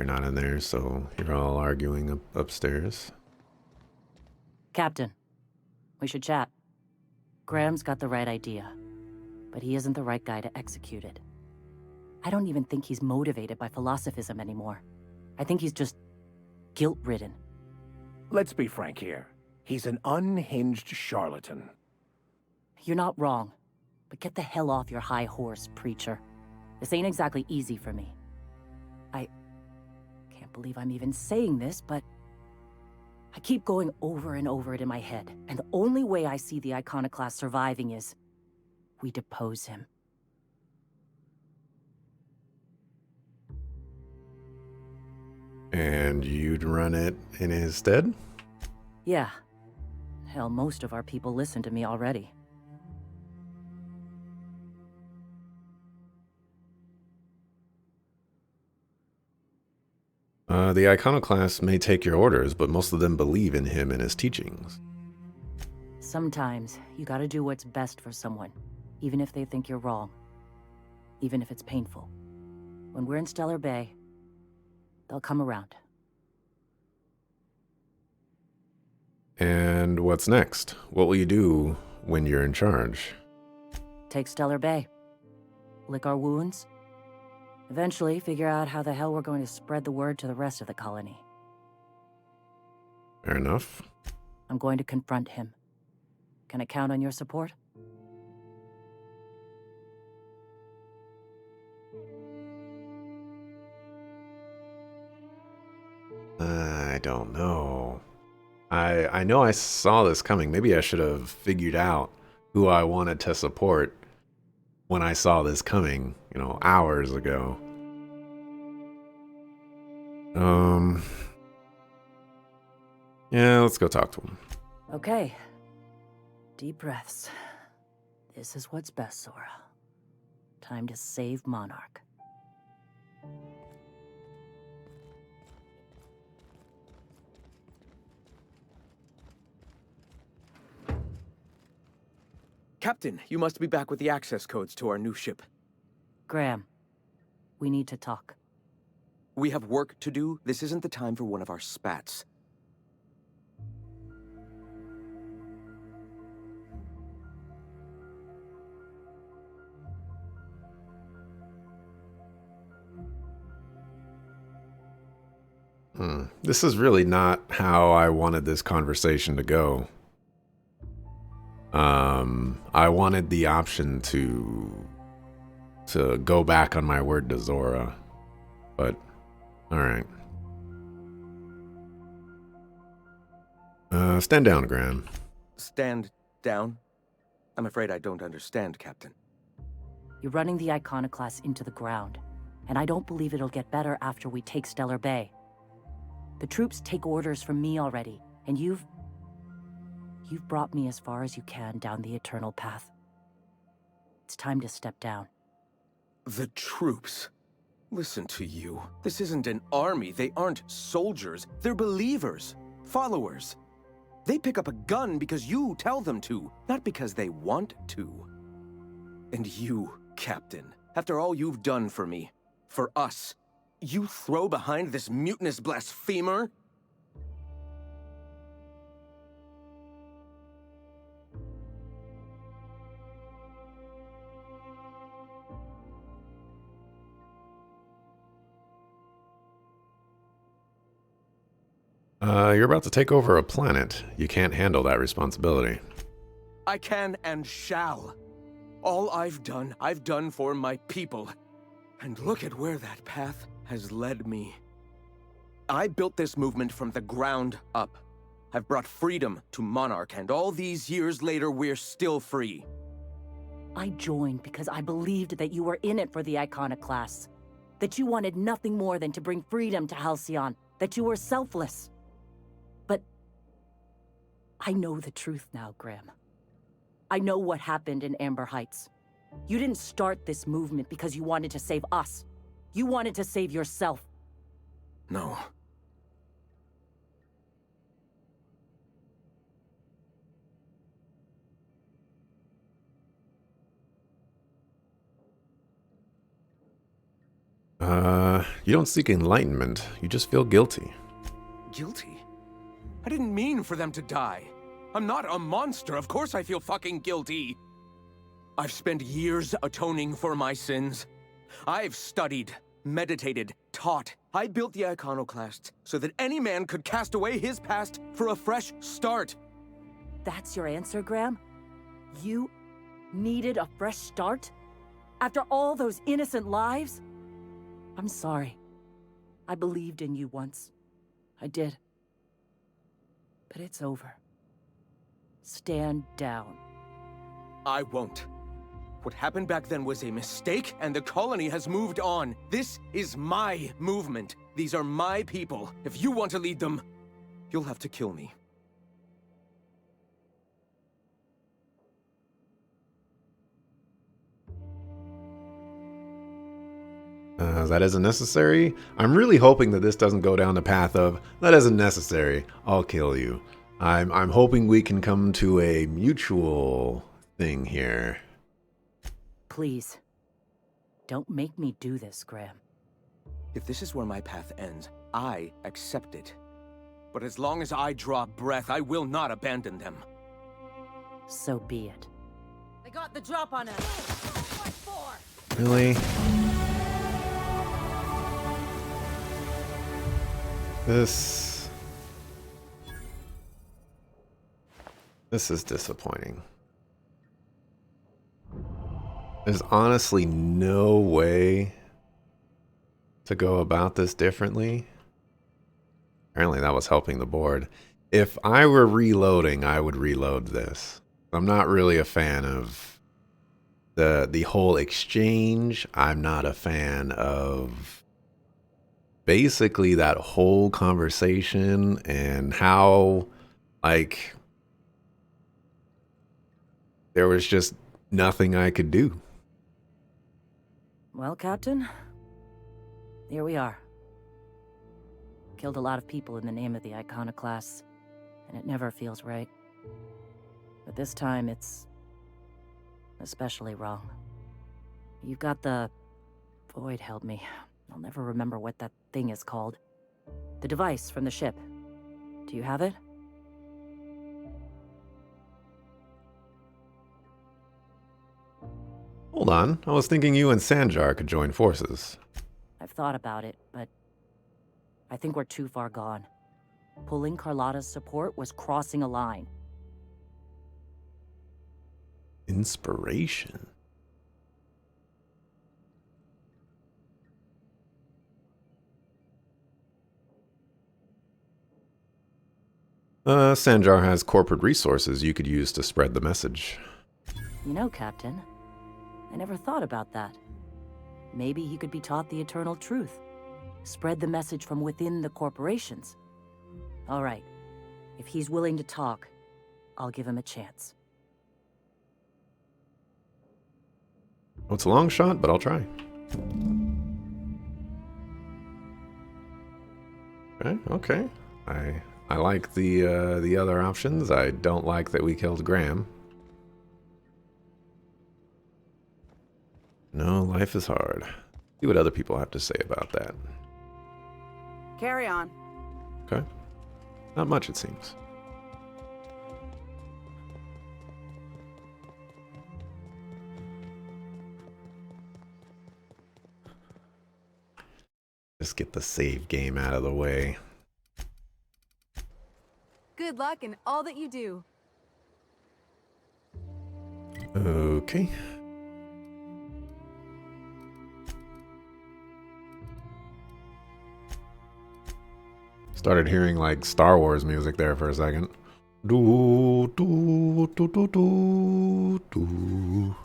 you're not in there, so you're all arguing upstairs. Captain, we should chat. Graham's got the right idea, but he isn't the right guy to execute it. I don't even think he's motivated by philosophism anymore. I think he's just guilt-ridden. Let's be frank here. He's an unhinged charlatan. You're not wrong, but get the hell off your high horse, preacher. This ain't exactly easy for me. I can't believe I'm even saying this, but I keep going over and over it in my head, and the only way I see the Iconoclast surviving is we depose him. And you'd run it in his stead? Yeah. Hell, most of our people listen to me already. The Iconoclasts may take your orders, but most of them believe in him and his teachings. Sometimes, you gotta do what's best for someone, even if they think you're wrong. Even if it's painful. When we're in Stellar Bay, they'll come around. And what's next? What will you do when you're in charge? Take Stellar Bay. Lick our wounds. Eventually, figure out how the hell we're going to spread the word to the rest of the colony. Fair enough. I'm going to confront him. Can I count on your support? I don't know. I know I saw this coming. Maybe I should have figured out who I wanted to support when I saw this coming, hours ago. Yeah, let's go talk to him. Okay. Deep breaths. This is what's best, Sora. Time to save Monarch. Captain, you must be back with the access codes to our new ship. Graham, we need to talk. We have work to do. This isn't the time for one of our spats. This is really not how I wanted this conversation to go. I wanted the option to go back on my word to Zora, but alright. Stand down, Graham. Stand down? I'm afraid I don't understand, Captain. You're running the Iconoclast into the ground, and I don't believe it'll get better after we take Stellar Bay. The troops take orders from me already, and you've brought me as far as you can down the eternal path. It's time to step down. The troops? Listen to you. This isn't an army. They aren't soldiers. They're believers. Followers. They pick up a gun because you tell them to, not because they want to. And you, Captain, after all you've done for me, for us, you throw behind this mutinous blasphemer? You're about to take over a planet. You can't handle that responsibility. I can and shall. All I've done for my people. And look at where that path has led me. I built this movement from the ground up. I've brought freedom to Monarch, and all these years later, we're still free. I joined because I believed that you were in it for the Iconoclasts. That you wanted nothing more than to bring freedom to Halcyon. That you were selfless. But I know the truth now, Graham. I know what happened in Amber Heights. You didn't start this movement because you wanted to save us. You wanted to save yourself. No. You don't seek enlightenment. You just feel guilty. Guilty? I didn't mean for them to die. I'm not a monster. Of course I feel fucking guilty. I've spent years atoning for my sins. I've studied, meditated, taught. I built the Iconoclasts so that any man could cast away his past for a fresh start. That's your answer, Graham? You needed a fresh start? After all those innocent lives? I'm sorry. I believed in you once. I did. But it's over. Stand down. I won't. What happened back then was a mistake, and the colony has moved on. This is my movement. These are my people. If you want to lead them, you'll have to kill me. That isn't necessary. I'm really hoping that this doesn't go down the path of, that isn't necessary, I'll kill you. I'm hoping we can come to a mutual thing here. Please. Don't make me do this, Graham. If this is where my path ends, I accept it. But as long as I draw breath, I will not abandon them. So be it. They got the drop on us. What for? Really? This is disappointing. There's honestly no way to go about this differently. Apparently that was helping the board. If I were reloading, I would reload this. I'm not really a fan of the whole exchange. I'm not a fan of basically that whole conversation and how, like, there was just nothing I could do. Well, Captain, here we are. Killed a lot of people in the name of the Iconoclasts, and it never feels right. But this time it's especially wrong. You've got the... Void held me. I'll never remember what that thing is called. The device from the ship. Do you have it? Hold on, I was thinking you and Sanjar could join forces. I've thought about it, but I think we're too far gone. Pulling Carlotta's support was crossing a line. Inspiration. Sanjar has corporate resources you could use to spread the message. You know, Captain, I never thought about that. Maybe he could be taught the eternal truth. Spread the message from within the corporations. All right. If he's willing to talk, I'll give him a chance. Well, it's a long shot, but I'll try. Okay. I like the other options. I don't like that we killed Graham. No, life is hard. See what other people have to say about that. Carry on. Okay. Not much, it seems. Just get the save game out of the way. Good luck in all that you do. Okay. Started hearing like Star Wars music there for a second. Do, do, do, do, do, do.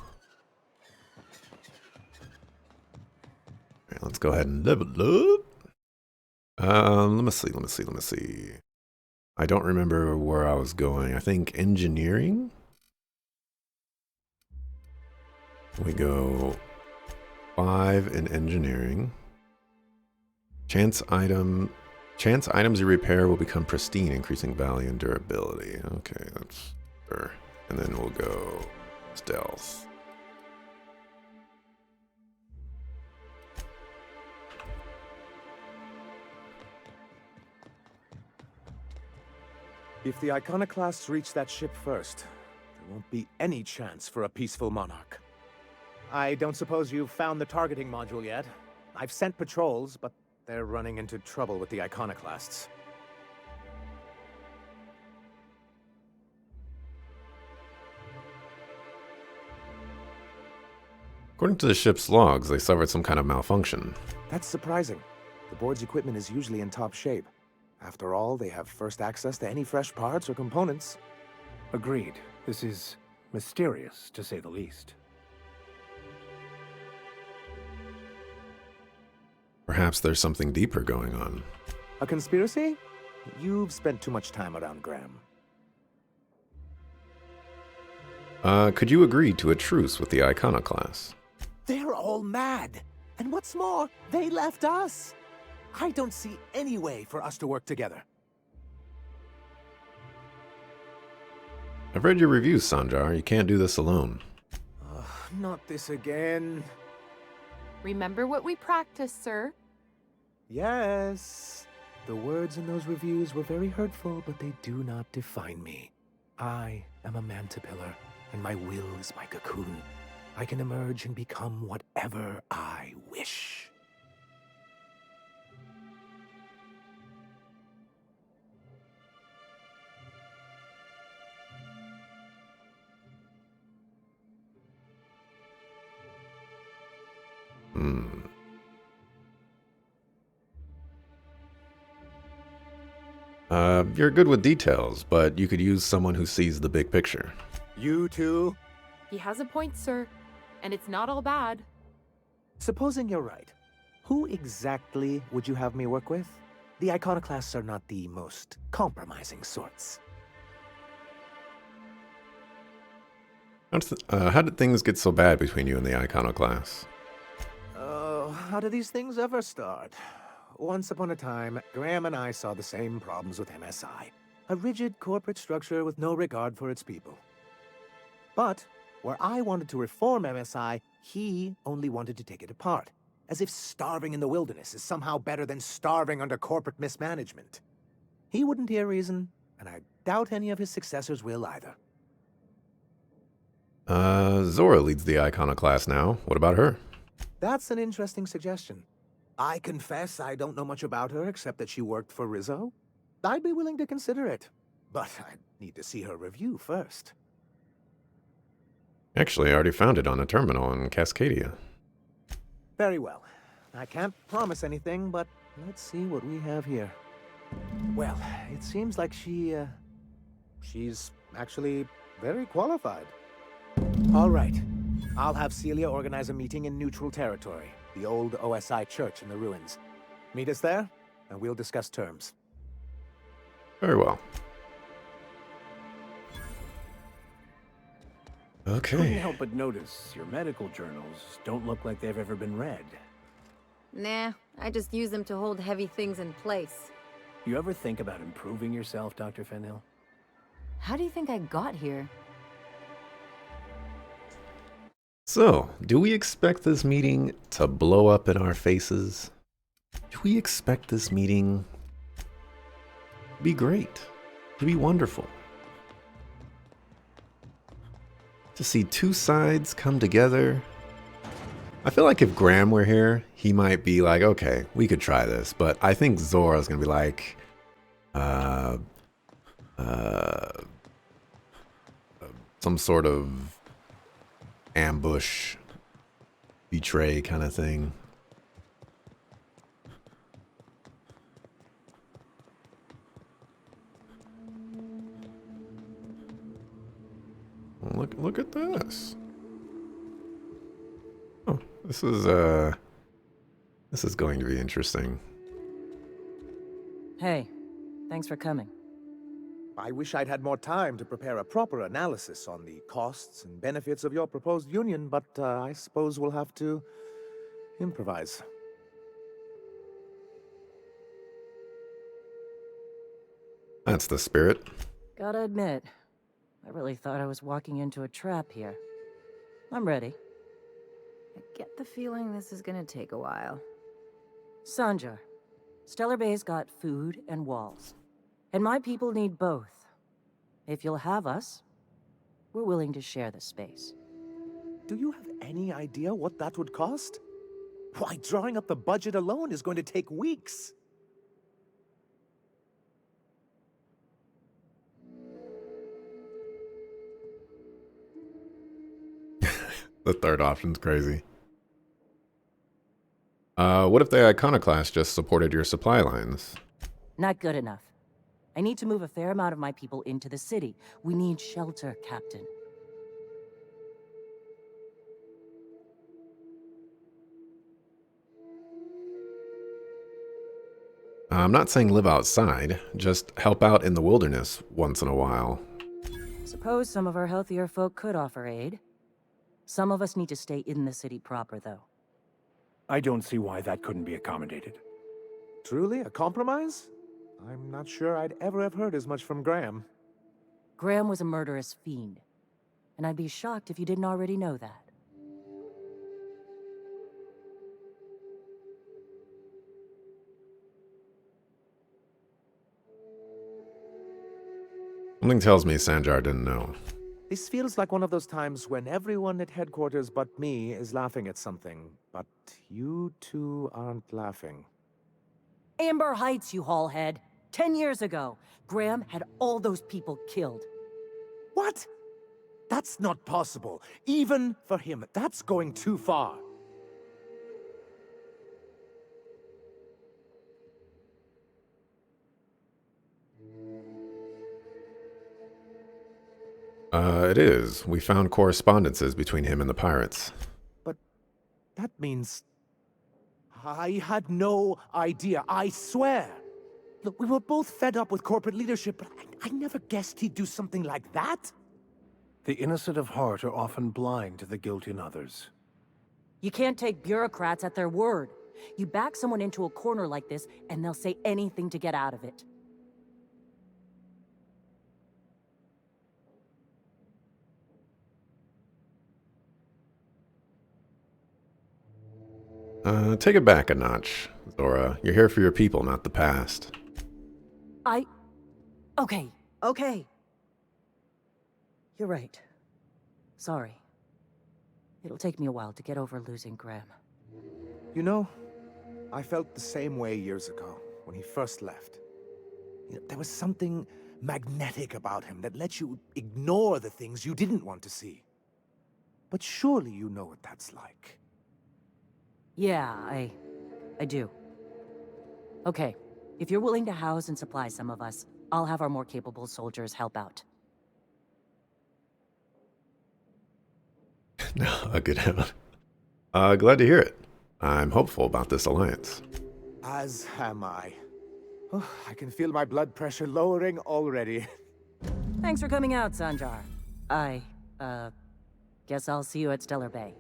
Right, let's go ahead and level up. Let me see. I don't remember where I was going. I think engineering. We go 5 in engineering. Chance items you repair will become pristine, increasing value and durability. Okay, that's sure. And then we'll go stealth. If the Iconoclasts reach that ship first, there won't be any chance for a peaceful monarch. I don't suppose you've found the targeting module yet. I've sent patrols, but they're running into trouble with the Iconoclasts. According to the ship's logs, they suffered some kind of malfunction. That's surprising. The board's equipment is usually in top shape. After all, they have first access to any fresh parts or components. Agreed. This is mysterious, to say the least. Perhaps there's something deeper going on. A conspiracy? You've spent too much time around Graham. Could you agree to a truce with the Iconoclasts? They're all mad. And what's more, they left us. I don't see any way for us to work together. I've read your reviews, Sanjar. You can't do this alone. Not this again. Remember what we practiced, sir. Yes. The words in those reviews were very hurtful, but they do not define me. I am a Mantipillar, and my will is my cocoon. I can emerge and become whatever I wish. You're good with details, but you could use someone who sees the big picture. You too? He has a point, sir. And it's not all bad. Supposing you're right, who exactly would you have me work with? The Iconoclasts are not the most compromising sorts. How did things get so bad between you and the Iconoclasts? Oh, how do these things ever start? Once upon a time, Graham and I saw the same problems with MSI. A rigid corporate structure with no regard for its people. But where I wanted to reform MSI, he only wanted to take it apart. As if starving in the wilderness is somehow better than starving under corporate mismanagement. He wouldn't hear reason, and I doubt any of his successors will either. Zora leads the Iconoclast now. What about her? That's an interesting suggestion. I confess I don't know much about her except that she worked for Rizzo. I'd be willing to consider it, but I'd need to see her review first. Actually, I already found it on a terminal in Cascadia. Very well. I can't promise anything, but let's see what we have here. Well, it seems like she's actually very qualified. All right. I'll have Celia organize a meeting in neutral territory, the old OSI church in the ruins. Meet us there, and we'll discuss terms. Very well. Couldn't Okay. help but notice your medical journals don't look like they've ever been read. Nah, I just use them to hold heavy things in place. You ever think about improving yourself, Dr. Fenhill? How do you think I got here? So, do we expect this meeting to blow up in our faces? Do we expect this meeting to be great, to be wonderful? To see two sides come together? I feel like if Graham were here, he might be like, okay, we could try this. But I think Zora's gonna be like, some sort of ambush, betray kind of thing. Look at this. Oh, this is going to be interesting. Hey, thanks for coming. I wish I'd had more time to prepare a proper analysis on the costs and benefits of your proposed union, but I suppose we'll have to improvise. That's the spirit. Gotta admit, I really thought I was walking into a trap here. I'm ready. I get the feeling this is gonna take a while. Sanjar, Stellar Bay's got food and walls. And my people need both. If you'll have us, we're willing to share the space. Do you have any idea what that would cost? Why, drawing up the budget alone is going to take weeks. The third option's crazy. What if the Iconoclast just supported your supply lines? Not good enough. I need to move a fair amount of my people into the city. We need shelter, Captain. I'm not saying live outside, just help out in the wilderness once in a while. Suppose some of our healthier folk could offer aid. Some of us need to stay in the city proper, though. I don't see why that couldn't be accommodated. Truly, a compromise? I'm not sure I'd ever have heard as much from Graham. Graham was a murderous fiend, and I'd be shocked if you didn't already know that. Something tells me Sanjar didn't know. This feels like one of those times when everyone at headquarters but me is laughing at something, but you two aren't laughing. Amber Heights, you haulhead. 10 years ago, Graham had all those people killed. What? That's not possible. Even for him, that's going too far. It is. We found correspondences between him and the pirates. But that means... I had no idea, I swear. Look, we were both fed up with corporate leadership, but I never guessed he'd do something like that. The innocent of heart are often blind to the guilt in others. You can't take bureaucrats at their word. You back someone into a corner like this, and they'll say anything to get out of it. Take it back a notch, Zora. You're here for your people, not the past. Okay. You're right. Sorry. It'll take me a while to get over losing Graham. You know, I felt the same way years ago, when he first left. There was something magnetic about him that let you ignore the things you didn't want to see. But surely you know what that's like. Yeah, I do. Okay, if you're willing to house and supply some of us, I'll have our more capable soldiers help out. No, a good heaven. Glad to hear it. I'm hopeful about this alliance. As am I. Oh, I can feel my blood pressure lowering already. Thanks for coming out, Sanjar. Guess I'll see you at Stellar Bay.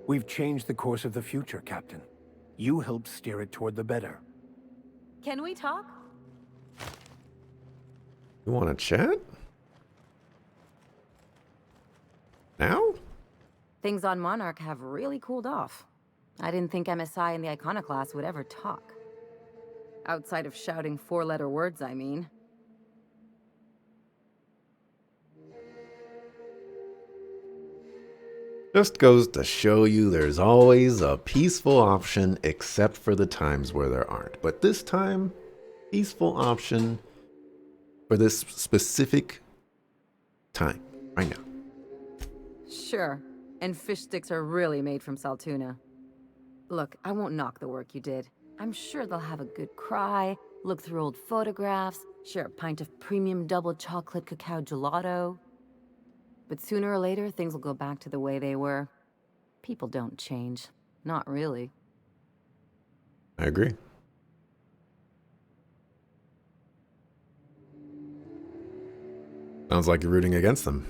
We've changed the course of the future, Captain. You helped steer it toward the better. Can we talk? You want to chat? Now? Things on Monarch have really cooled off. I didn't think MSI and the Iconoclast would ever talk. Outside of shouting four-letter words, I mean. Just goes to show you there's always a peaceful option except for the times where there aren't. But this time, peaceful option for this specific time, right now. Sure. And fish sticks are really made from Saltuna. Look, I won't knock the work you did. I'm sure they'll have a good cry, look through old photographs, share a pint of premium double chocolate cacao gelato. But sooner or later, things will go back to the way they were. People don't change. Not really. I agree. Sounds like you're rooting against them.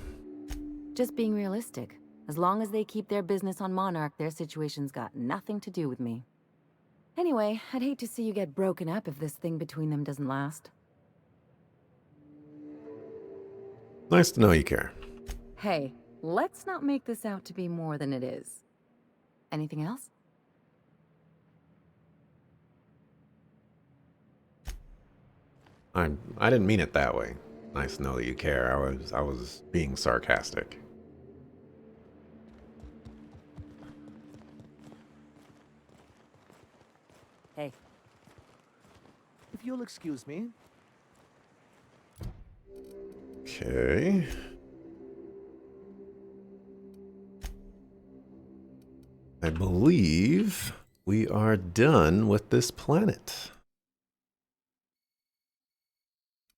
Just being realistic. As long as they keep their business on Monarch, their situation's got nothing to do with me. Anyway, I'd hate to see you get broken up if this thing between them doesn't last. Nice to know you care. Hey, let's not make this out to be more than it is. Anything else? I didn't mean it that way. nice to know that you care. I was being sarcastic. Hey, If you'll excuse me. Okay. I believe we are done with this planet.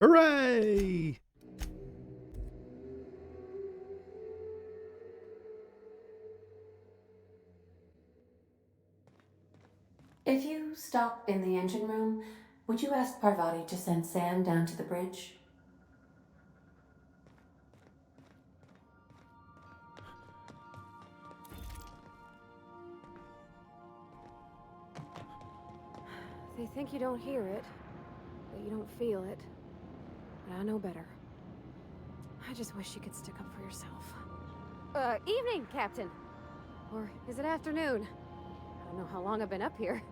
Hooray! If you stop in the engine room, would you ask Parvati to send Sam down to the bridge? They think you don't hear it, that you don't feel it. But I know better. I just wish you could stick up for yourself. Evening, Captain. Or is it afternoon? I don't know how long I've been up here.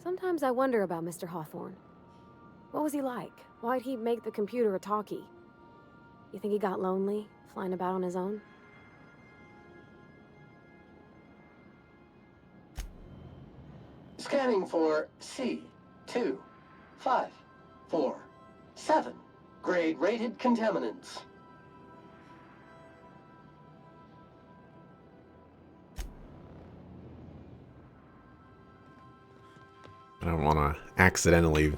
Sometimes I wonder about Mr. Hawthorne. What was he like? Why'd he make the computer a talkie? You think he got lonely, flying about on his own? Scanning for C2547. Grade rated contaminants. I don't want to accidentally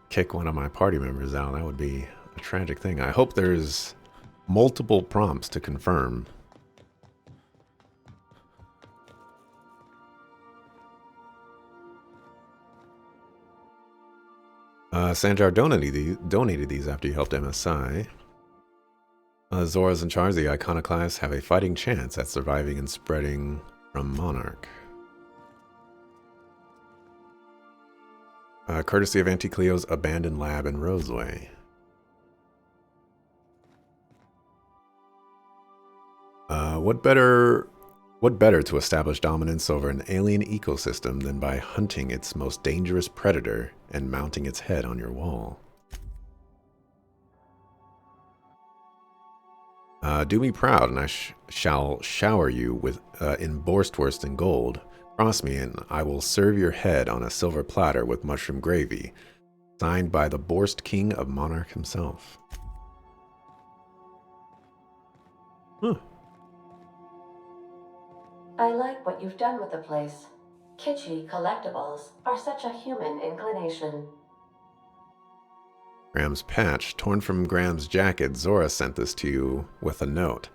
kick one of my party members out. That would be a tragic thing. I hope there's multiple prompts to confirm. Sanjar donated these after you helped MSI. Zoras and Chars, the Iconoclasts, have a fighting chance at surviving and spreading from Monarch. Courtesy of Anticleo's abandoned lab in Roseway. What better to establish dominance over an alien ecosystem than by hunting its most dangerous predator and mounting its head on your wall? Do me proud, and I shall shower you with in Borstwurst and gold. Cross me, and I will serve your head on a silver platter with mushroom gravy. Signed by the Borst King of Monarch himself. Huh. I like what you've done with the place. Kitschy collectibles are such a human inclination. Graham's patch, torn from Graham's jacket. Zora sent this to you with a note.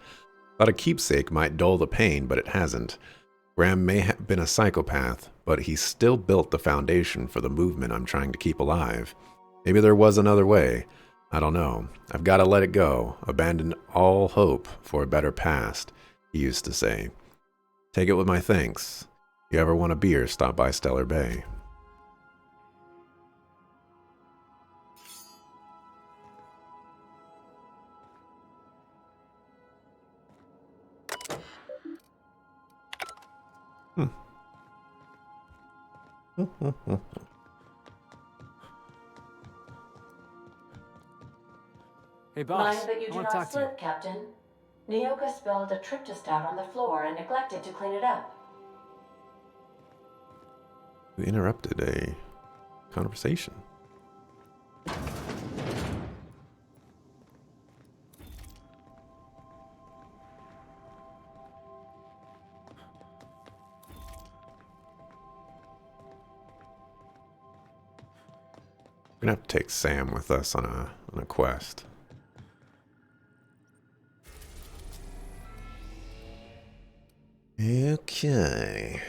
Thought a keepsake might dull the pain, but it hasn't. Graham may have been a psychopath, but he still built the foundation for the movement I'm trying to keep alive. Maybe there was another way. I don't know. I've got to let it go. Abandon all hope for a better past, he used to say. Take it with my thanks. If you ever want a beer, stop by Stellar Bay. Hey, boss. Mind that you do not slip, Captain. Nyoka spilled a tryptostat on the floor and neglected to clean it up. You interrupted a conversation. We're gonna have to take Sam with us on a quest. Okay.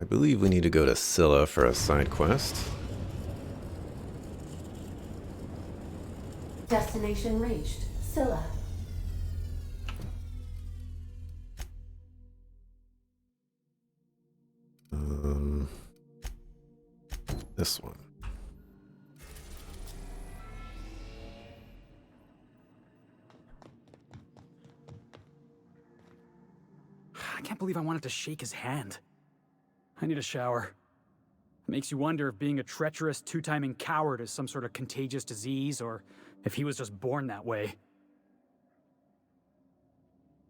I believe we need to go to Scylla for a side quest. Destination reached. Scylla. This one. I can't believe I wanted to shake his hand. I need a shower. Makes you wonder if being a treacherous, two-timing coward is some sort of contagious disease, or if he was just born that way.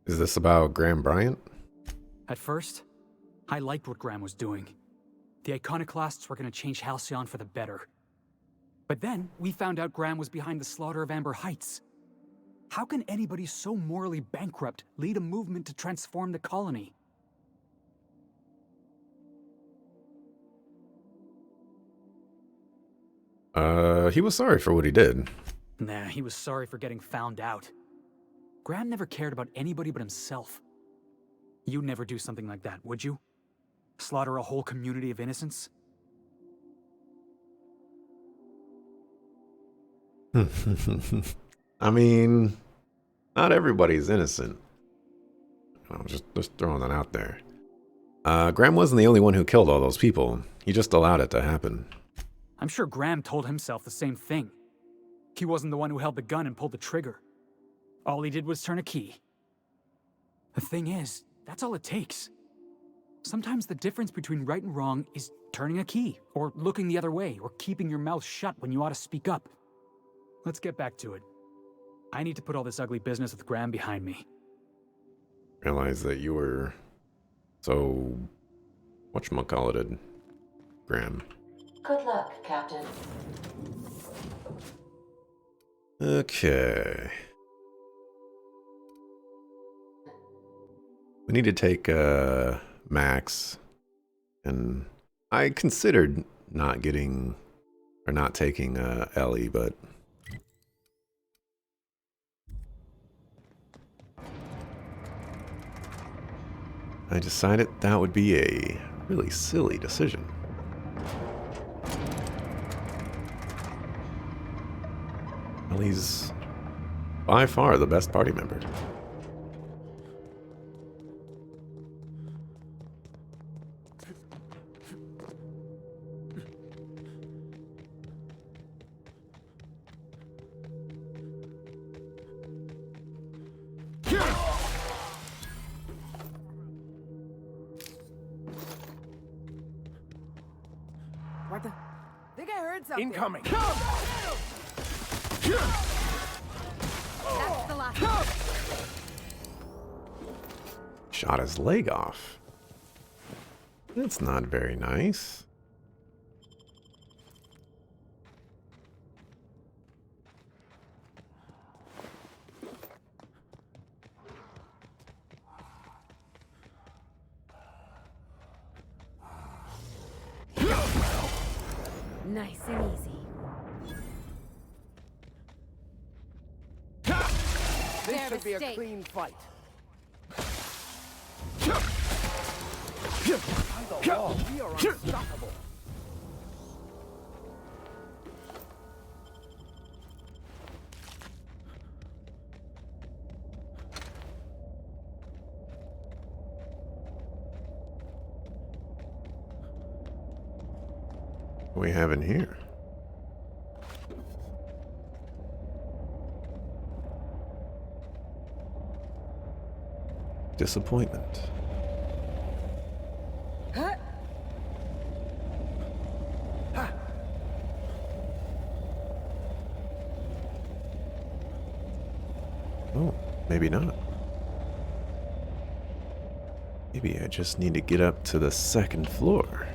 Is this about Graham Bryant? At first, I liked what Graham was doing. The Iconoclasts were going to change Halcyon for the better. But then, we found out Graham was behind the slaughter of Amber Heights. How can anybody so morally bankrupt lead a movement to transform the colony? He was sorry for what he did. Nah, he was sorry for getting found out. Graham never cared about anybody but himself. You'd never do something like that, would you? Slaughter a whole community of innocents? I mean, not everybody's innocent. I'm just throwing that out there. Graham wasn't the only one who killed all those people. He just allowed it to happen. I'm sure Graham told himself the same thing. He wasn't the one who held the gun and pulled the trigger. All he did was turn a key. The thing is, that's all it takes. Sometimes the difference between right and wrong is turning a key, or looking the other way, or keeping your mouth shut when you ought to speak up. Let's get back to it. I need to put all this ugly business with Graham behind me. Realize that you were so whatchamacallited, Graham. Good luck, Captain. Okay. We need to take Max, and I considered not taking Ellie, but I decided that would be a really silly decision. Ellie's by far the best party member. What the? Think I heard something. Incoming. That's the last. Shot his leg off. That's not very nice. Nice and easy. This should be a clean fight. On the wall, we are unstoppable. What do we have in here? Disappointment. Oh, maybe not. Maybe I just need to get up to the second floor.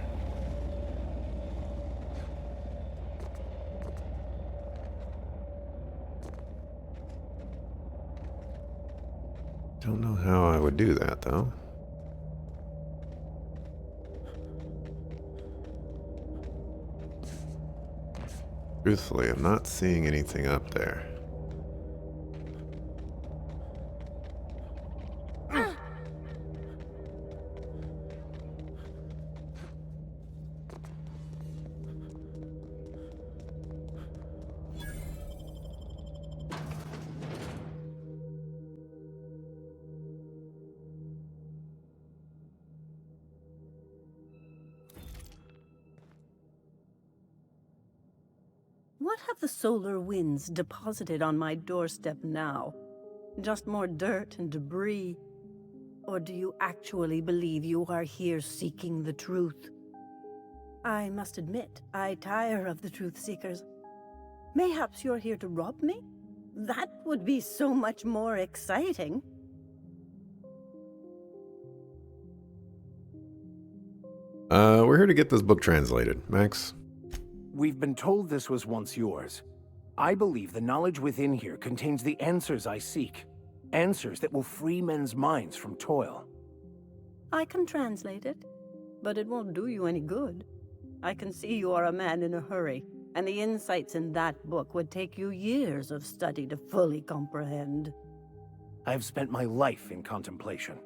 Don't know how I would do that, though. Truthfully, I'm not seeing anything up there. What have the solar winds deposited on my doorstep now? Just more dirt and debris? Or do you actually believe you are here seeking the truth? I must admit, I tire of the truth seekers. Mayhaps you're here to rob me? That would be so much more exciting. We're here to get this book translated. Max? We've been told this was once yours. I believe the knowledge within here contains the answers I seek. Answers that will free men's minds from toil. I can translate it, but it won't do you any good. I can see you are a man in a hurry, and the insights in that book would take you years of study to fully comprehend. I have spent my life in contemplation.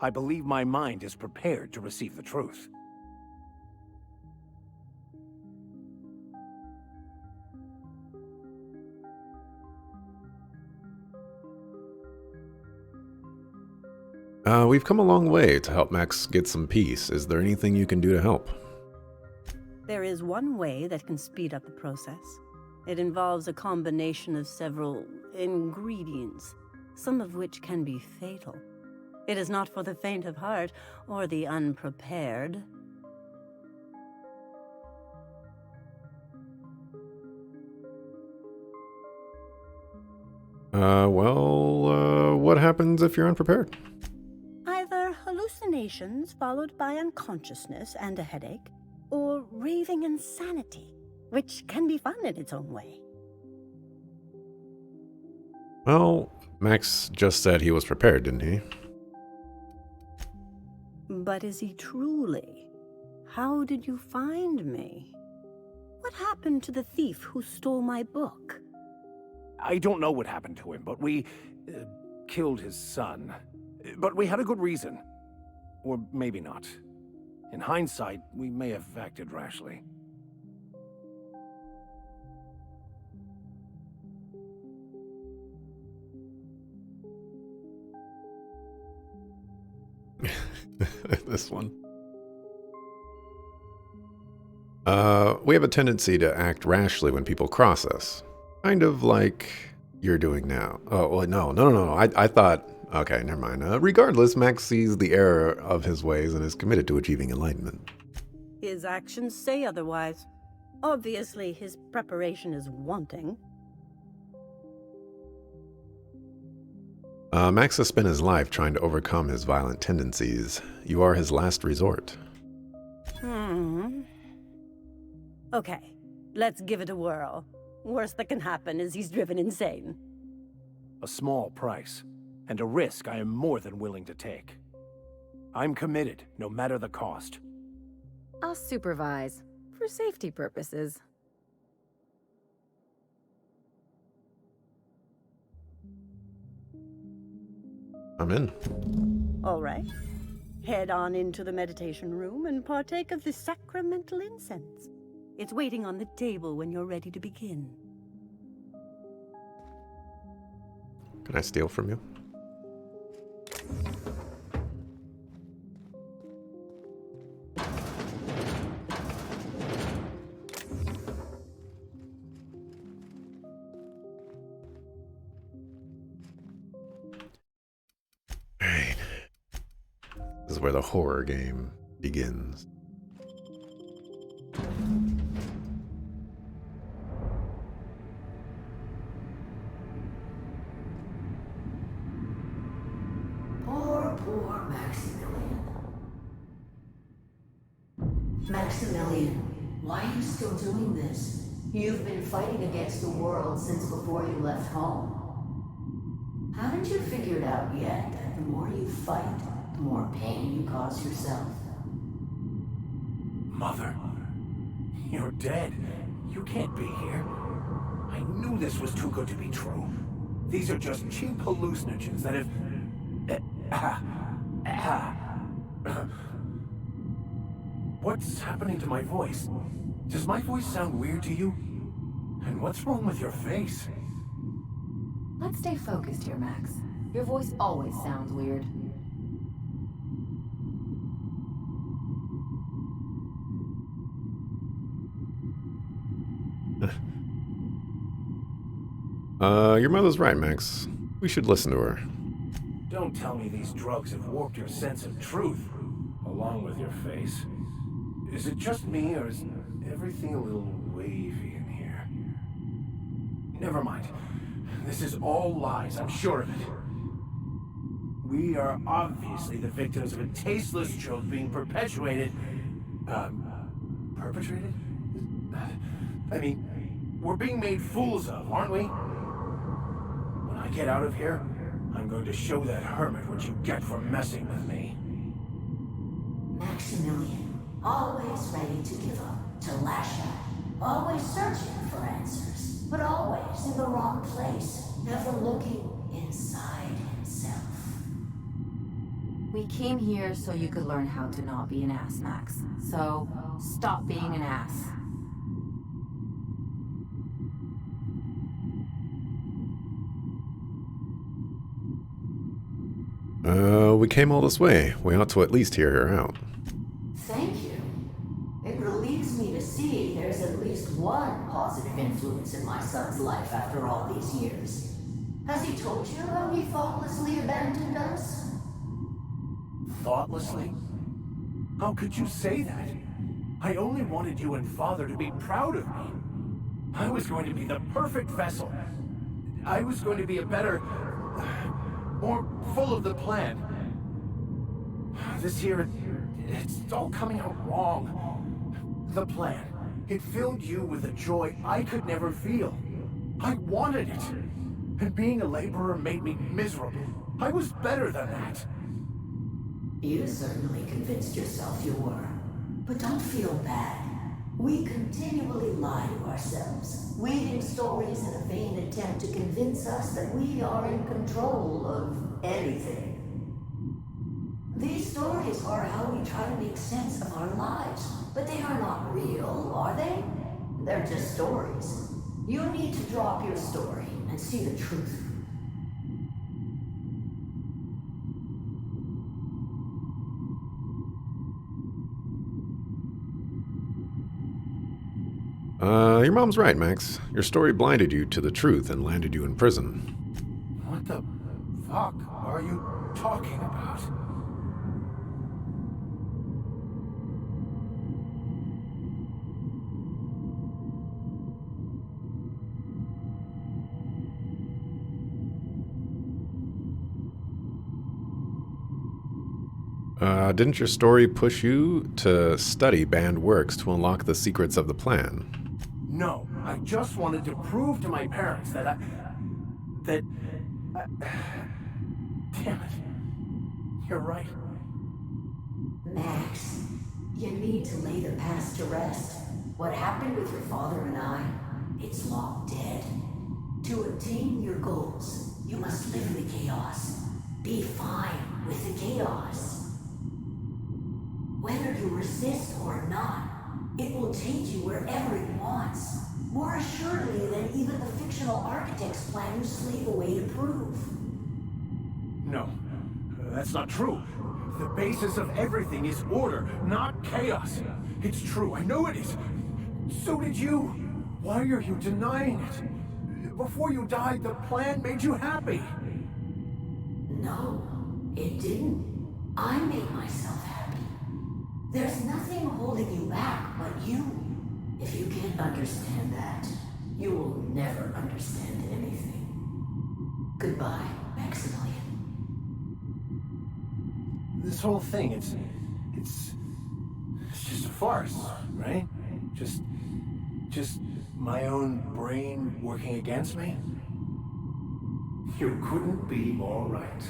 I believe my mind is prepared to receive the truth. We've come a long way to help Max get some peace. Is there anything you can do to help? There is one way that can speed up the process. It involves a combination of several ingredients, some of which can be fatal. It is not for the faint of heart or the unprepared. What happens if you're unprepared? Either hallucinations followed by unconsciousness and a headache, or raving insanity, which can be fun in its own way. Well, Max just said he was prepared, didn't he? But is he truly? How did you find me? What happened to the thief who stole my book? I don't know what happened to him, but we killed his son. But we had a good reason. Or maybe not. In hindsight, we may have acted rashly. This one. We have a tendency to act rashly when people cross us. Kind of like you're doing now. Oh, well, no. I thought... Okay, never mind. Regardless, Max sees the error of his ways and is committed to achieving enlightenment. His actions say otherwise. Obviously, his preparation is wanting. Max has spent his life trying to overcome his violent tendencies. You are his last resort. Okay, let's give it a whirl. Worst that can happen is he's driven insane. A small price, and a risk I am more than willing to take. I'm committed, no matter the cost. I'll supervise, for safety purposes. I'm in. All right. Head on into the meditation room and partake of the sacramental incense. It's waiting on the table when you're ready to begin. Can I steal from you? Alright. This is where the horror game begins. Poor Maximilian. Maximilian, why are you still doing this? You've been fighting against the world since before you left home. Haven't you figured out yet that the more you fight, the more pain you cause yourself? Mother, you're dead. You can't be here. I knew this was too good to be true. These are just cheap hallucinogens that have... What's happening to my voice? Does my voice sound weird to you? And what's wrong with your face? Let's stay focused here, Max. Your voice always sounds weird. Your mother's right, Max. We should listen to her. Don't tell me these drugs have warped your sense of truth, along with your face. Is it just me, or is everything a little wavy in here? Never mind. This is all lies, I'm sure of it. We are obviously the victims of a tasteless joke being perpetuated. Perpetrated? I mean, we're being made fools of, aren't we? When I get out of here, I'm going to show that hermit what you get for messing with me. Maximilian, always ready to give up, to lash out, always searching for answers, but always in the wrong place, never looking inside himself. We came here so you could learn how to not be an ass, Max. So, stop being an ass. We came all this way. We ought to at least hear her out. Thank you. It relieves me to see there's at least one positive influence in my son's life after all these years. Has he told you how he thoughtlessly abandoned us? Thoughtlessly? How could you say that? I only wanted you and Father to be proud of me. I was going to be the perfect vessel. I was going to be a better, more full of the plan. This year, it's all coming out wrong. The plan, it filled you with a joy I could never feel. I wanted it. And being a laborer made me miserable. I was better than that. You certainly convinced yourself you were. But don't feel bad. We continually lie to ourselves, weaving stories in a vain attempt to convince us that we are in control of anything. These stories are how we try to make sense of our lives, but they are not real, are they? They're just stories. You need to drop your story and see the truth. Your mom's right, Max. Your story blinded you to the truth and landed you in prison. What the fuck are you talking about? Didn't your story push you to study banned works to unlock the secrets of the plan? No, I just wanted to prove to my parents that damn it. You're right. Max, you need to lay the past to rest. What happened with your father and I, it's long dead. To attain your goals, you must live in the chaos. Be fine with the chaos. Whether you resist or not, it will take you wherever it wants. More assuredly than even the fictional architect's plan you slave away to prove. No, that's not true. The basis of everything is order, not chaos. It's true, I know it is. So did you. Why are you denying it? Before you died, the plan made you happy. No, it didn't. I made myself happy. There's nothing holding you back but you. If you can't understand that, you will never understand anything. Goodbye, Maximilian. This whole thing, it's just a farce, right? Just my own brain working against me? You couldn't be more right.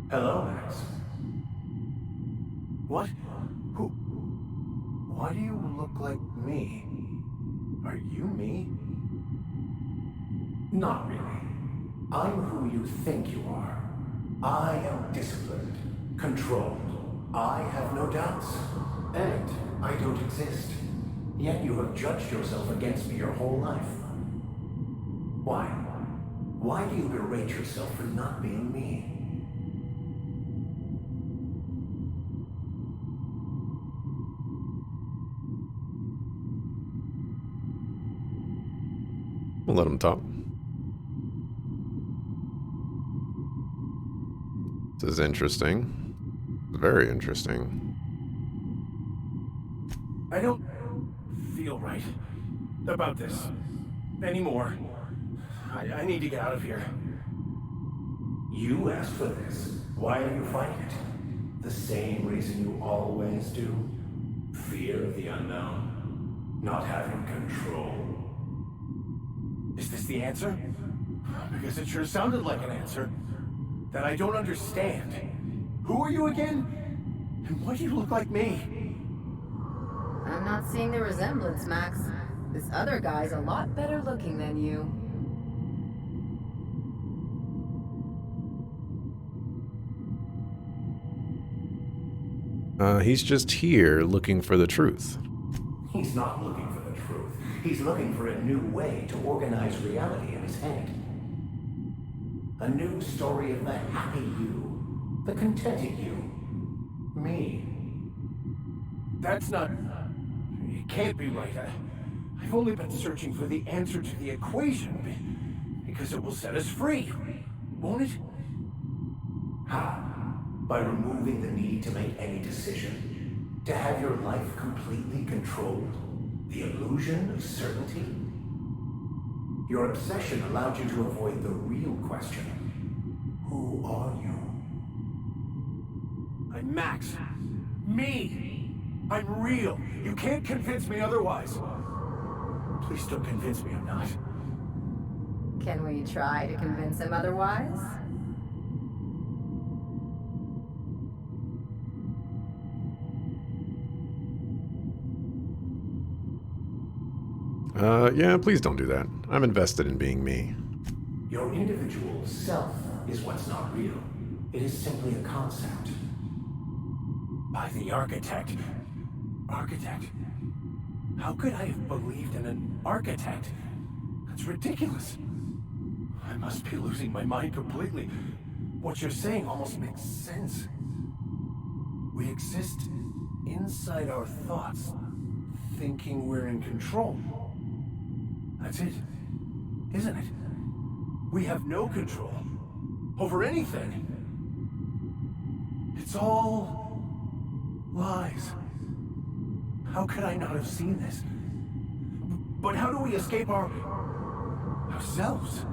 Hello, Max. What? Who? Why do you look like me? Are you me? Not really. I'm who you think you are. I am disciplined, controlled. I have no doubts. And I don't exist. Yet you have judged yourself against me your whole life. Why? Why do you berate yourself for not being me? We'll let him talk. This is interesting. Very interesting. I don't feel right about this anymore. I need to get out of here. You asked for this. Why are you fighting it? The same reason you always do. Fear of the unknown. Not having control. Is this the answer? Because it sure sounded like an answer that I don't understand. Who are you again? And why do you look like me? I'm not seeing the resemblance, Max. This other guy's a lot better looking than you. He's just here looking for the truth. He's not looking for the truth. He's looking for a new way to organize reality in his head. A new story of the happy you, the contented you, me. That's not... It can't be right. I've only been searching for the answer to the equation because it will set us free, won't it? How? By removing the need to make any decision, to have your life completely controlled, the illusion of certainty. Your obsession allowed you to avoid the real question. Who are you? I'm Max. Me! I'm real. You can't convince me otherwise. Please don't convince me I'm not. Can we try to convince him otherwise? Yeah, please don't do that. I'm invested in being me. Your individual self is what's not real. It is simply a concept. By the architect. Architect? How could I have believed in an architect? That's ridiculous. I must be losing my mind completely. What you're saying almost makes sense. We exist inside our thoughts, thinking we're in control. That's it, isn't it? We have no control over anything. It's all lies. How could I not have seen this? But how do we escape ourselves?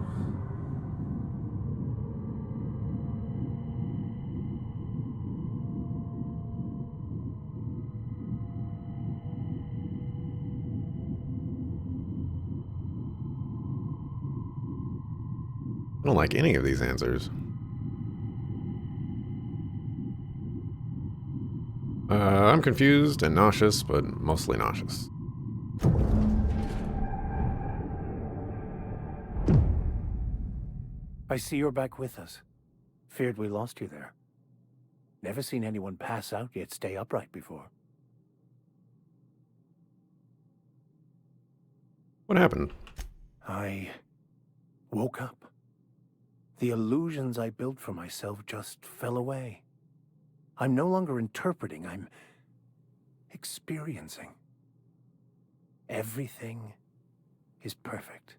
I don't like any of these answers. I'm confused and nauseous, but mostly nauseous. I see you're back with us. Feared we lost you there. Never seen anyone pass out yet stay upright before. What happened? I woke up. The illusions I built for myself just fell away. I'm no longer interpreting, I'm experiencing. Everything is perfect.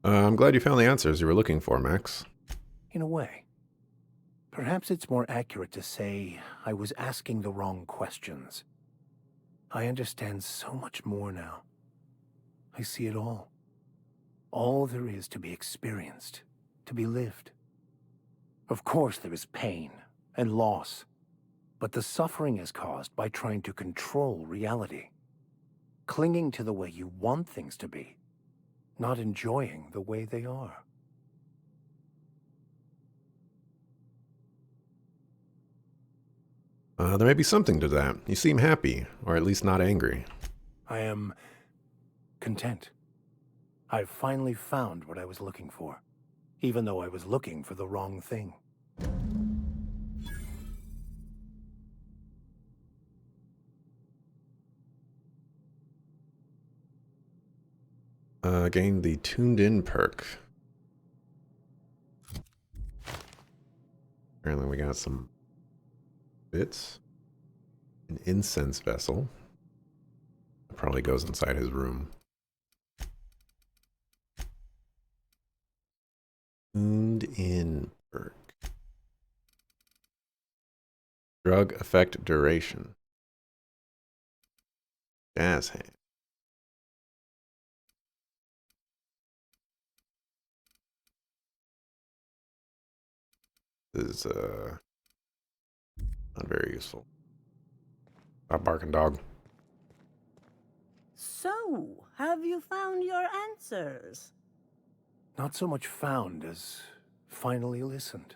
I'm glad you found the answers you were looking for, Max. In a way. Perhaps it's more accurate to say I was asking the wrong questions. I understand so much more now. I see it all. All there is to be experienced, to be lived. Of course there is pain and loss, but the suffering is caused by trying to control reality, clinging to the way you want things to be, not enjoying the way they are. There may be something to that. You seem happy, or at least not angry. I am content. I've finally found what I was looking for, even though I was looking for the wrong thing. Gained the Tuned In perk. Apparently we got some bits. An incense vessel. It probably goes inside his room. Tuned In Work. Drug effect duration. Jazz hand. This is not very useful. Stop barking, dog. So, have you found your answers? Not so much found as finally listened.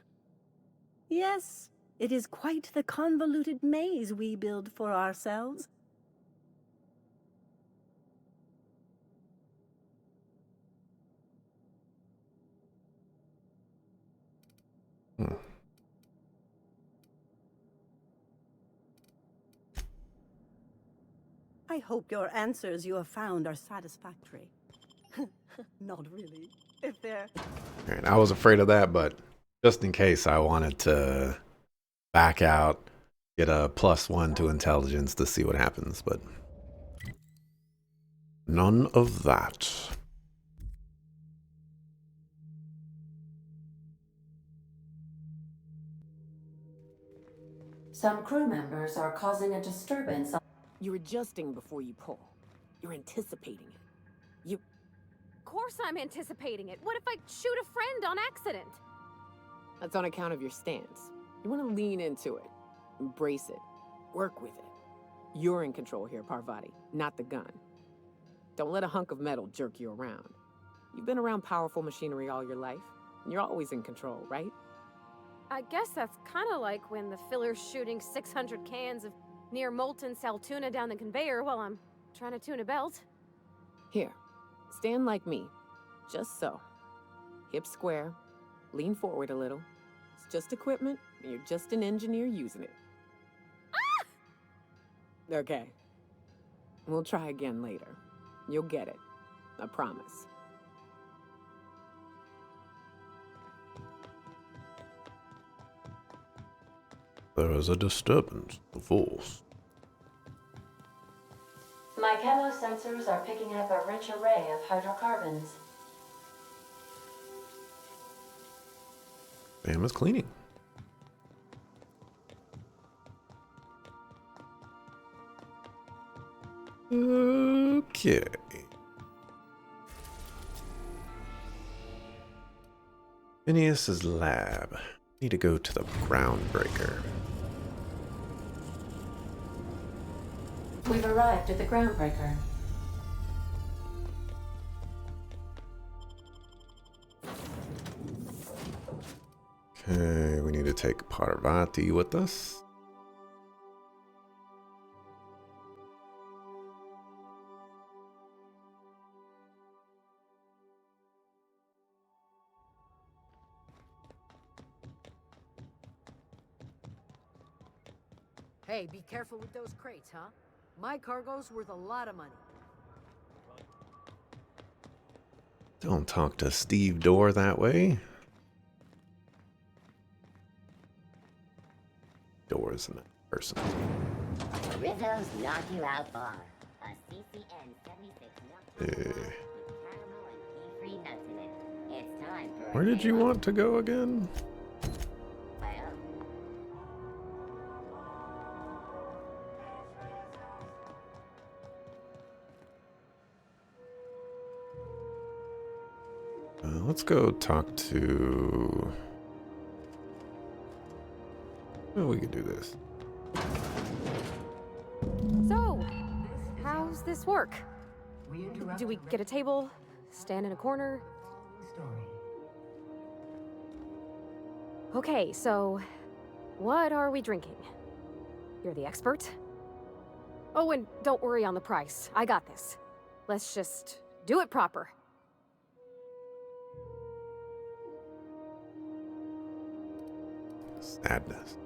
Yes, it is quite the convoluted maze we build for ourselves. I hope your answers you have found are satisfactory. Not really. If they're... Alright, I was afraid of that, but just in case, I wanted to back out, get a +1 to intelligence to see what happens, but none of that. Some crew members are causing a disturbance. You're adjusting before you pull. You're anticipating it. Of course I'm anticipating it. What if I shoot a friend on accident? That's on account of your stance. You want to lean into it. Embrace it. Work with it. You're in control here, Parvati, not the gun. Don't let a hunk of metal jerk you around. You've been around powerful machinery all your life, and you're always in control, right? I guess that's kind of like when the filler's shooting 600 cans of near molten Saltuna down the conveyor while I'm trying to tune a belt. Here, stand like me. Just so. Hips square. Lean forward a little. It's just equipment, and you're just an engineer using it. Ah! Okay. We'll try again later. You'll get it. I promise. There is a disturbance. The force. My chemosensors are picking up a rich array of hydrocarbons. Bam is cleaning. Okay. Phineas's lab. Need to go to the groundbreaker. We've arrived at the groundbreaker. Okay, we need to take Parvati with us. Hey, be careful with those crates, huh? My cargo's worth a lot of money. Don't talk to Steve Dorr that way. Dorr isn't that person. Rizzo's Knock-You-Out Bar. A CCN 76 knock-you-out with caramel and pea-free nuts in it. It's time for Where did you want to go again? Let's go talk to... Well, we could do this. So, how's this work? Do we get a table? Stand in a corner? Okay, so what are we drinking? You're the expert? Oh, and don't worry on the price. I got this. Let's just do it proper. Sadness.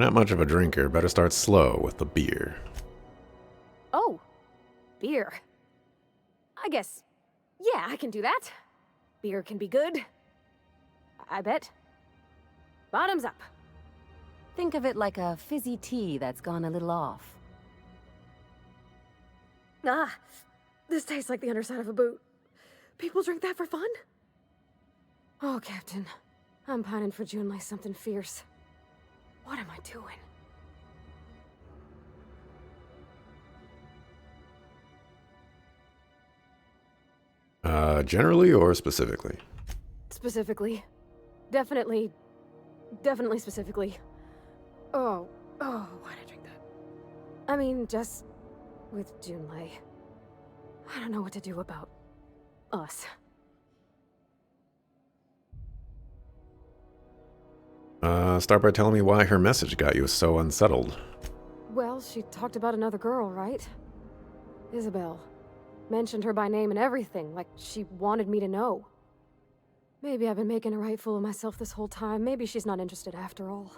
You're not much of a drinker. Better start slow with the beer. Oh, beer. I guess Yeah, I can do that. Beer can be good. I bet. Bottoms up. Think of it like a fizzy tea that's gone a little off. Ah, this tastes like the underside of a boot. People drink that for fun? Oh, Captain. I'm pining for June like something fierce. What am I doing? Generally or specifically? Specifically. Definitely specifically. Oh, why'd I drink that? I mean, just with Junlei. I don't know what to do about us. Start by telling me why her message got you so unsettled. Well, she talked about another girl, right? Isabel. Mentioned her by name and everything, like she wanted me to know. Maybe I've been making a right fool of myself this whole time. Maybe she's not interested after all.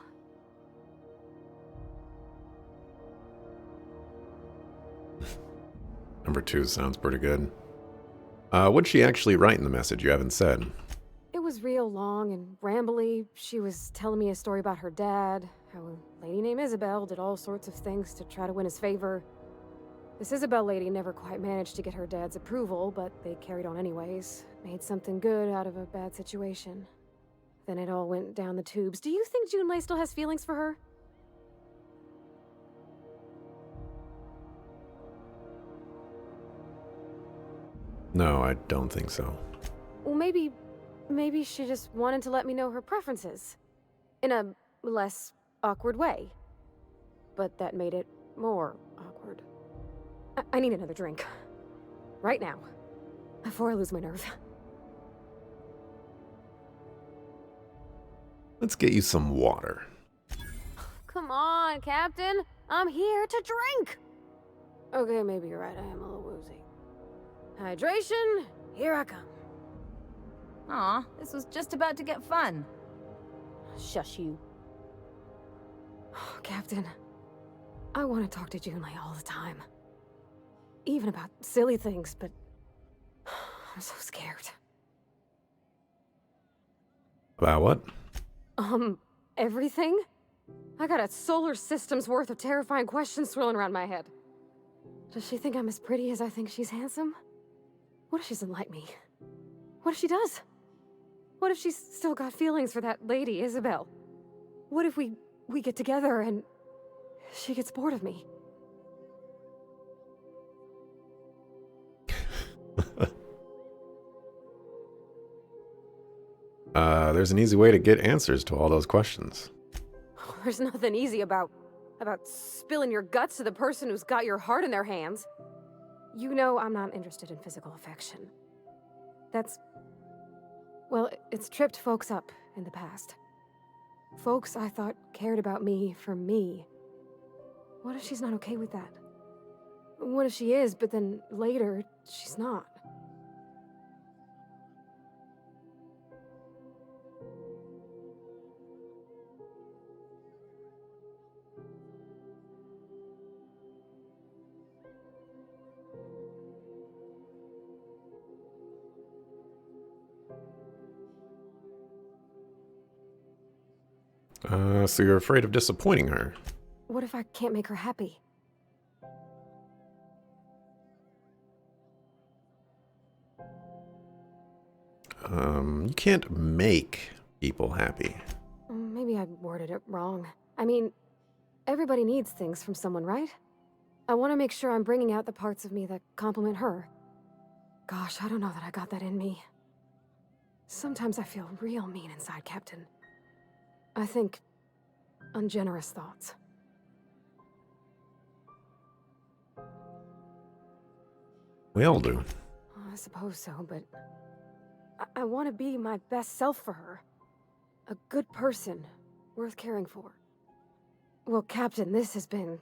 Number 2 sounds pretty good. What'd she actually write in the message you haven't said? It was real long and rambly. She was telling me a story about her dad, how a lady named Isabel did all sorts of things to try to win his favor. This Isabel lady never quite managed to get her dad's approval, but they carried on anyways. Made something good out of a bad situation. Then it all went down the tubes. Do you think Junlei still has feelings for her? No, I don't think so. Well, maybe she just wanted to let me know her preferences. In a less awkward way. But that made it more awkward. I need another drink. Right now. Before I lose my nerve. Let's get you some water. Come on, Captain. I'm here to drink. Okay, maybe you're right. I am a little woozy. Hydration, here I come. Aw, this was just about to get fun. Shush you. Captain, I want to talk to Junlei all the time. Even about silly things, but I'm so scared. About what? Everything? I got a solar system's worth of terrifying questions swirling around my head. Does she think I'm as pretty as I think she's handsome? What if she doesn't like me? What if she does? What if she's still got feelings for that lady, Isabel? What if we get together and she gets bored of me? There's an easy way to get answers to all those questions. There's nothing easy about spilling your guts to the person who's got your heart in their hands. You know I'm not interested in physical affection. Well, it's tripped folks up in the past. Folks I thought cared about me for me. What if she's not okay with that? What if she is, but then later, she's not? So you're afraid of disappointing her? What if I can't make her happy? You can't make people happy. Maybe I worded it wrong. I mean, everybody needs things from someone, right? I want to make sure I'm bringing out the parts of me that complement her. Gosh, I don't know that I got that in me. Sometimes I feel real mean inside, Captain. I think ungenerous thoughts. We all do. I suppose so, but I want to be my best self for her. A good person, worth caring for. Well, Captain, this has been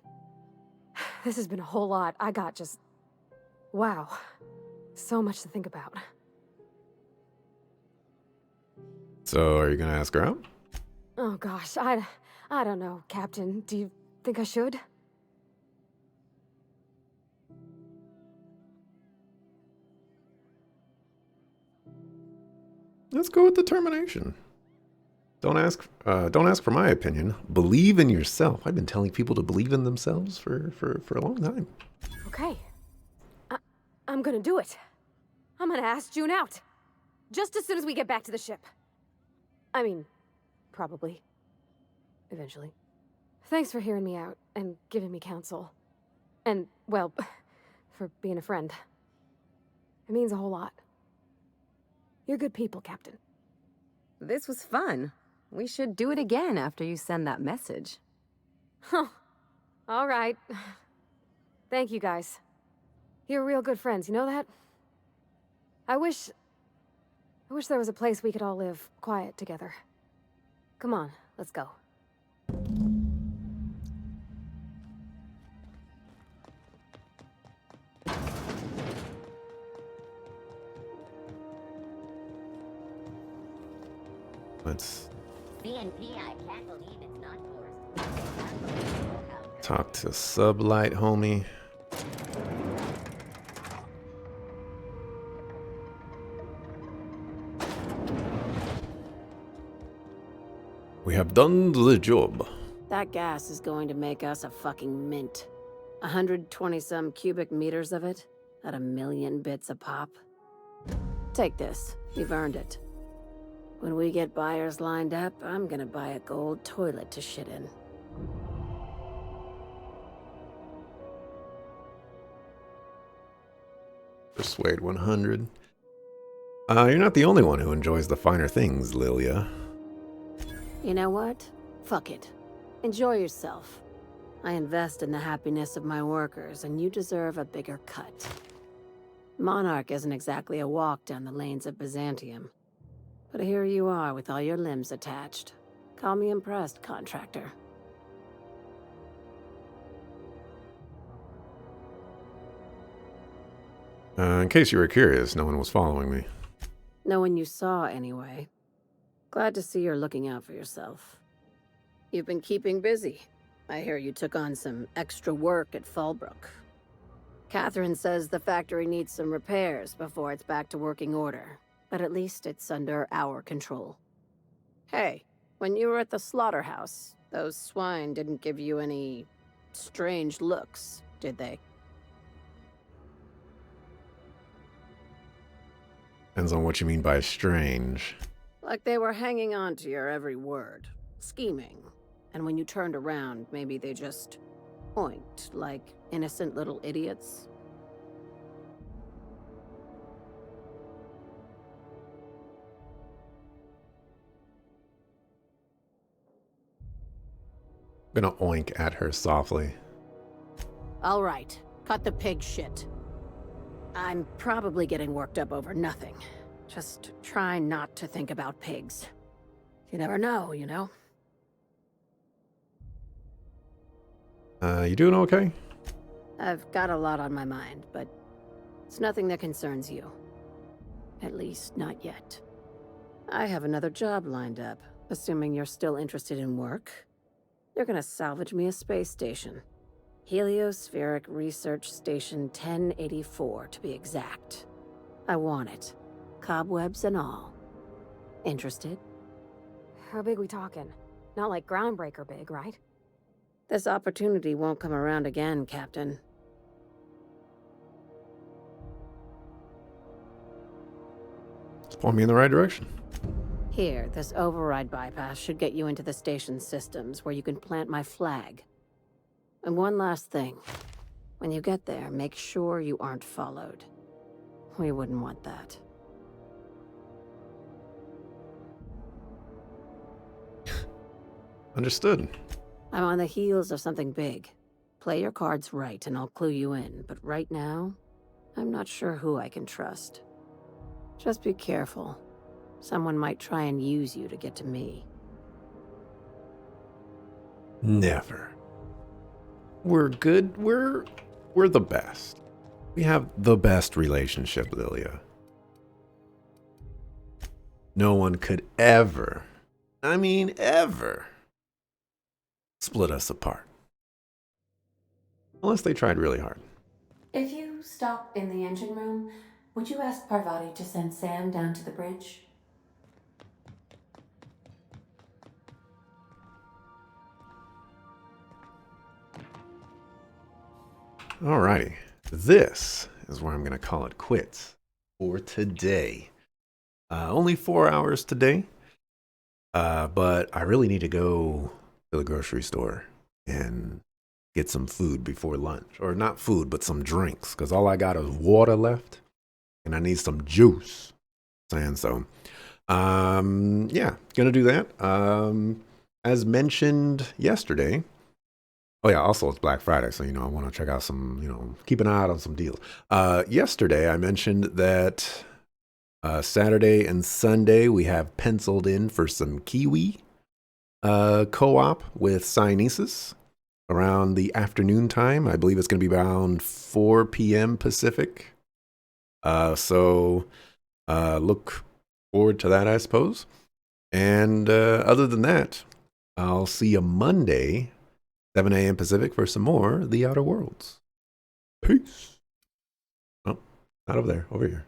a whole lot. I got just... wow. So much to think about. So, are you gonna ask her out? Oh gosh, I don't know, Captain. Do you think I should? Let's go with determination. Don't ask for my opinion. Believe in yourself. I've been telling people to believe in themselves for a long time. Okay. I'm gonna do it. I'm gonna ask June out. Just as soon as we get back to the ship. I mean, probably. Eventually. Thanks for hearing me out and giving me counsel. And, well, for being a friend. It means a whole lot. You're good people, Captain. This was fun. We should do it again after you send that message. Huh. All right. Thank you, guys. You're real good friends, you know that? I wish there was a place we could all live quiet together. Come on, let's go. Let's CNP, I can't believe it's not forced. talk to Sublight, homie. We have done the job. That gas is going to make us a fucking mint. 120-some cubic meters of it, at 1,000,000 bits a pop. Take this. You've earned it. When we get buyers lined up, I'm gonna buy a gold toilet to shit in. Persuade 100. You're not the only one who enjoys the finer things, Lilia. You know what? Fuck it. Enjoy yourself. I invest in the happiness of my workers, and you deserve a bigger cut. Monarch isn't exactly a walk down the lanes of Byzantium. But here you are with all your limbs attached. Call me impressed, contractor. In case you were curious, no one was following me. No one you saw, anyway. Glad to see you're looking out for yourself. You've been keeping busy. I hear you took on some extra work at Fallbrook. Catherine says the factory needs some repairs before it's back to working order. But at least it's under our control. Hey, when you were at the slaughterhouse, those swine didn't give you any strange looks, did they? Depends on what you mean by strange. Like they were hanging on to your every word, scheming. And when you turned around, maybe they just oinked like innocent little idiots. I'm gonna oink at her softly. All right, cut the pig shit. I'm probably getting worked up over nothing. Just try not to think about pigs. You never know, you know? You doing okay? I've got a lot on my mind, but it's nothing that concerns you. At least, not yet. I have another job lined up, assuming you're still interested in work. They're gonna salvage me a space station. Heliospheric Research Station 1084, to be exact. I want it. Cobwebs and all. Interested? How big we talking? Not like groundbreaker big, right? This opportunity won't come around again, Captain. Let's point me in the right direction. Here, this override bypass should get you into the station's systems where you can plant my flag. And one last thing. When you get there, make sure you aren't followed. We wouldn't want that. Understood. I'm on the heels of something big. Play your cards right and I'll clue you in, but right now, I'm not sure who I can trust. Just be careful. Someone might try and use you to get to me. Never. We're good. We're the best. We have the best relationship, Lilia. No one could ever, I mean ever, split us apart. Unless they tried really hard. If you stop in the engine room, would you ask Parvati to send Sam down to the bridge? Alrighty. This is where I'm going to call it quits for today. Only 4 hours today. But I really need to go to the grocery store and get some food before lunch. Or not food, but some drinks. Because all I got is water left. And I need some juice. And so, yeah, gonna do that. As mentioned yesterday. Oh yeah, also it's Black Friday, so I want to check out some, keep an eye out on some deals. Yesterday I mentioned that Saturday and Sunday we have penciled in for some Kiwi co-op with Cynesis around the afternoon time. I believe it's going to be around 4 p.m. Pacific. So look forward to that, I suppose. And other than that, I'll see you Monday, 7 a.m. Pacific, for some more The Outer Worlds. Peace. Oh, not over there, over here.